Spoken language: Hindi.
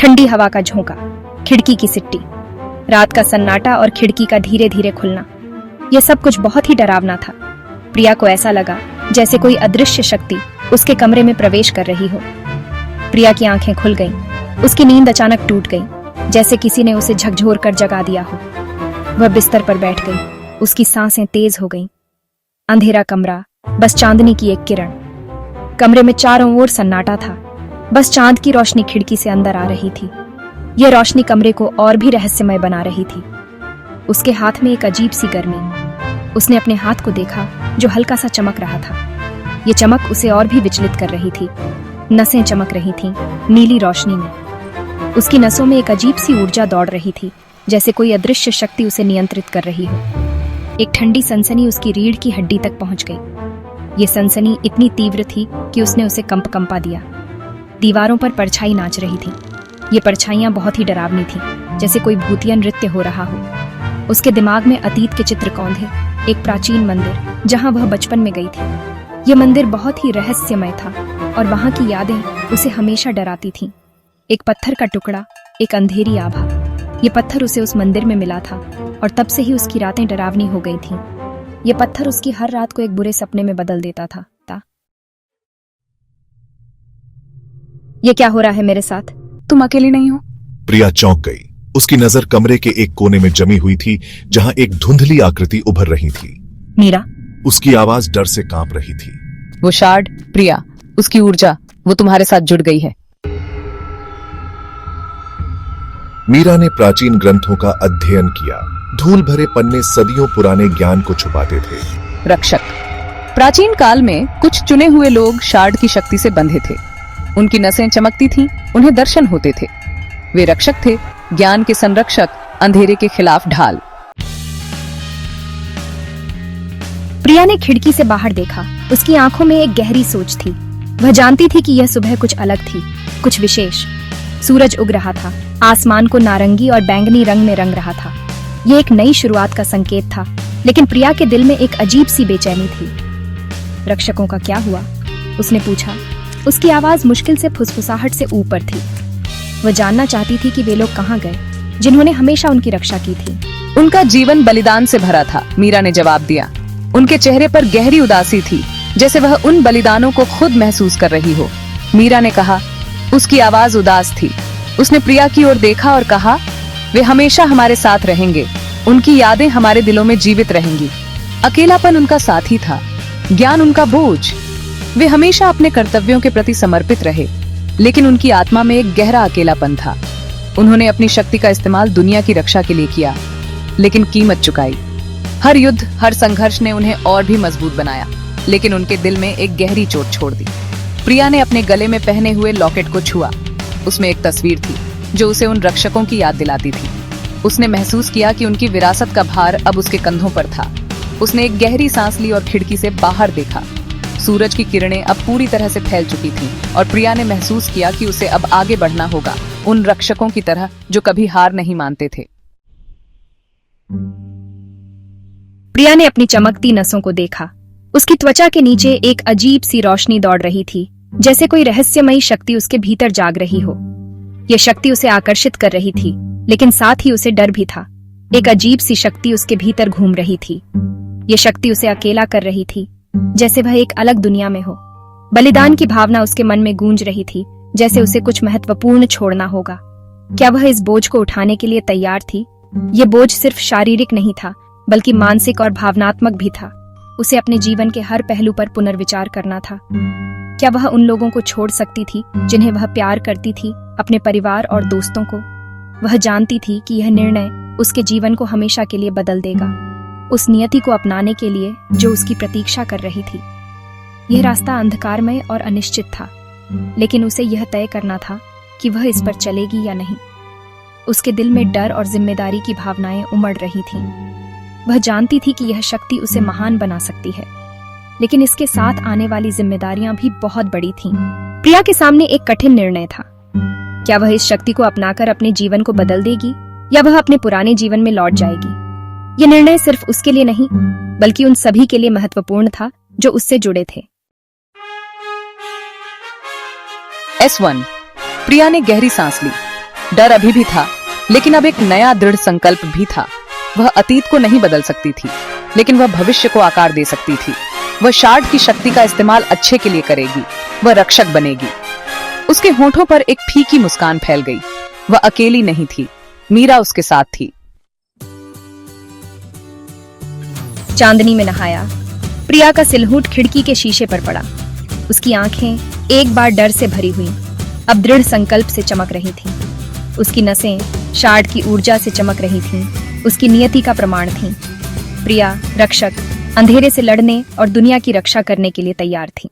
ठंडी हवा का झोंका, खिड़की की सिट्टी, रात का सन्नाटा और खिड़की का धीरे धीरे खुलना, यह सब कुछ बहुत ही डरावना था। प्रिया को ऐसा लगा जैसे कोई अदृश्य शक्ति उसके कमरे में प्रवेश कर रही हो। प्रिया की आंखें खुल गईं, उसकी नींद अचानक टूट गई, जैसे किसी ने उसे झकझोर कर जगा दिया हो। वह बिस्तर पर बैठ गई, उसकी सांसें तेज हो गईं। अंधेरा कमरा, बस चांदनी की एक किरण। कमरे में चारों ओर सन्नाटा था, बस चांद की रोशनी खिड़की से अंदर आ रही थी। यह रोशनी कमरे को और भी रहस्यमय बना रही थी। उसके हाथ में एक अजीब सी गर्मी। उसने अपने हाथ को देखा जो हल्का सा चमक रहा था। ये चमक उसे और भी विचलित कर रही थी। नसें चमक रही थीं, नीली रोशनी में। उसकी नसों में एक अजीब सी ऊर्जा दौड़ रही थी, जैसे कोई अदृश्य शक्ति उसे नियंत्रित कर रही हो। एक ठंडी सनसनी उसकी रीढ़ की हड्डी तक पहुंच गई। ये सनसनी इतनी तीव्र थी कि उसने उसे कंपा दिया। दीवारों पर परछाई नाच रही थी। ये परछाइयां बहुत ही डरावनी थी, जैसे कोई भूतिया नृत्य हो रहा हो। उसके दिमाग में अतीत के चित्र कौंधे, एक प्राचीन मंदिर जहां वह बचपन में गई थी। यह मंदिर बहुत ही रहस्यमय था और वहां की यादें उसे हमेशा डराती थीं। एक पत्थर का टुकड़ा, एक अंधेरी आभा। ये पत्थर उसे उस मंदिर में मिला था और तब से ही उसकी रातें डरावनी हो गई थीं। ये पत्थर उसकी हर रात को एक बुरे सपने में बदल देता था। ये क्या हो रहा है मेरे साथ? तुम अकेली नहीं हो? प्रिया चौंक गई। उसकी नजर कमरे के एक कोने में जमी हुई थी, जहां एक धुंधली आकृति उभर रही थी। मीरा। उसकी आवाज डर से कांप रही थी। वो शार्ड, प्रिया, उसकी ऊर्जा, वो तुम्हारे साथ जुड़ गई है। मीरा ने प्राचीन ग्रंथों का अध्ययन किया। धूल भरे पन्ने सदियों पुराने ज्ञान को छुपाते थे। रक्षक। प्राचीन काल में कुछ चुने हुए लोग शार्ड की शक्ति से बंधे थे। उनकी नसें चमकती थीं, उन्हें दर्शन होते थे। वे रक्षक थे, ज्ञान के संरक्षक, अंधेरे के खिलाफ ढाल। प्रिया ने खिड़की से बाहर देखा। उसकी आंखों में एक गहरी सोच थी। वह जानती थी कि यह सुबह कुछ अलग थी, कुछ विशेष। सूरज उग रहा था, आसमान को नारंगी और बैंगनी रंग में रंग रहा था। यह एक नई शुरुआत का संकेत था, लेकिन प्रिया के दिल में एक अजीब सी बेचैनी थी। रक्षकों का क्या हुआ? उसने पूछा। उसकी आवाज मुश्किल से फुसफुसाहट से ऊपर थी। वह जानना चाहती थी कि वे लोग कहाँ गए, जिन्होंने हमेशा उनकी रक्षा की थी। उनका जीवन बलिदान से भरा था, मीरा ने जवाब दिया। उनके चेहरे पर गहरी उदासी थी, जैसे वह उन बलिदानों को खुद महसूस कर रही हो। मीरा ने कहा। उसकी आवाज उदास थी। उसने प्रिया की ओर देखा और कहा, वे हमेशा हमारे साथ रहेंगे, उनकी यादें हमारे दिलों में जीवित रहेंगी। अकेलापन उनका साथी था, ज्ञान उनका बोझ। वे हमेशा अपने कर्तव्यों के प्रति समर्पित रहे, लेकिन उनकी आत्मा में एक गहरा अकेलापन था। उन्होंने अपनी शक्ति का इस्तेमाल दुनिया की रक्षा के लिए किया, लेकिन कीमत चुकाई। हर युद्ध, हर संघर्ष ने उन्हें और भी मजबूत बनाया, लेकिन उनके दिल में एक गहरी चोट छोड़ दी। प्रिया ने अपने गले में पहने हुए लॉकेट को छुआ। उसमें एक तस्वीर थी जो उसे उन रक्षकों की याद दिलाती थी। उसने महसूस किया कि उनकी विरासत का भार अब उसके कंधों पर था। उसने एक गहरी सांस ली और खिड़की से बाहर देखा। सूरज की किरणें अब पूरी तरह से फैल चुकी थीं और प्रिया ने महसूस किया कि उसे अब आगे बढ़ना होगा, उन रक्षकों की तरह जो कभी हार नहीं मानते थे। प्रिया ने अपनी चमकती नसों को देखा। उसकी त्वचा के नीचे एक अजीब सी रोशनी दौड़ रही थी, जैसे कोई रहस्यमयी शक्ति उसके भीतर जाग रही हो। यह शक्ति उसे आकर्षित कर रही थी, लेकिन साथ ही उसे डर भी था। एक अजीब सी शक्ति उसके भीतर घूम रही थी। यह शक्ति उसे अकेला कर रही थी, जैसे वह एक अलग दुनिया में हो। बलिदान की भावना उसके मन में गूंज रही थी, जैसे उसे कुछ महत्वपूर्ण छोड़ना होगा। क्या वह इस बोझ को उठाने के लिए तैयार थी? ये बोझ सिर्फ शारीरिक नहीं था, बल्कि मानसिक और भावनात्मक भी था। उसे अपने जीवन के हर पहलू पर पुनर्विचार करना था। क्या वह उन लोगों को छोड़ सकती थी जिन्हें वह प्यार करती थी, अपने परिवार और दोस्तों को? वह जानती थी कि यह निर्णय उसके जीवन को हमेशा के लिए बदल देगा, उस नियति को अपनाने के लिए जो उसकी प्रतीक्षा कर रही थी। यह रास्ता अंधकारमय और अनिश्चित था, लेकिन उसे यह तय करना था कि वह इस पर चलेगी या नहीं। उसके दिल में डर और जिम्मेदारी की भावनाएं उमड़ रही थीं। वह जानती थी कि यह शक्ति उसे महान बना सकती है, लेकिन इसके साथ आने वाली जिम्मेदारियां भी बहुत बड़ी थीं। प्रिया के सामने एक कठिन निर्णय था। क्या वह इस शक्ति को अपनाकर अपने जीवन को बदल देगी या वह अपने पुराने जीवन में लौट जाएगी? यह निर्णय सिर्फ उसके लिए नहीं, बल्कि उन सभी के लिए महत्वपूर्ण था जो उससे जुड़े थे। S1। प्रिया ने गहरी सांस ली। डर अभी भी था, लेकिन अब एक नया दृढ़ संकल्प भी था। वह अतीत को नहीं बदल सकती थी, लेकिन वह भविष्य को आकार दे सकती थी। वह शार्ड की शक्ति का इस्तेमाल अच्छे के लिए करेगी। वह रक्षक बनेगी। उसके होठों पर एक फीकी मुस्कान फैल गई। वह अकेली नहीं थी, मीरा उसके साथ थी। चांदनी में नहाया। प्रिया का सिलहूट खिड़की के शीशे पर पड़ा। उसकी आंखें एक बार डर से भरी हुई, अब दृढ़ संकल्प से चमक रही थीं। उसकी नसें शार्ड की ऊर्जा से चमक रही थीं, उसकी नियति का प्रमाण थीं। प्रिया रक्षक, अंधेरे से लड़ने और दुनिया की रक्षा करने के लिए तैयार थी।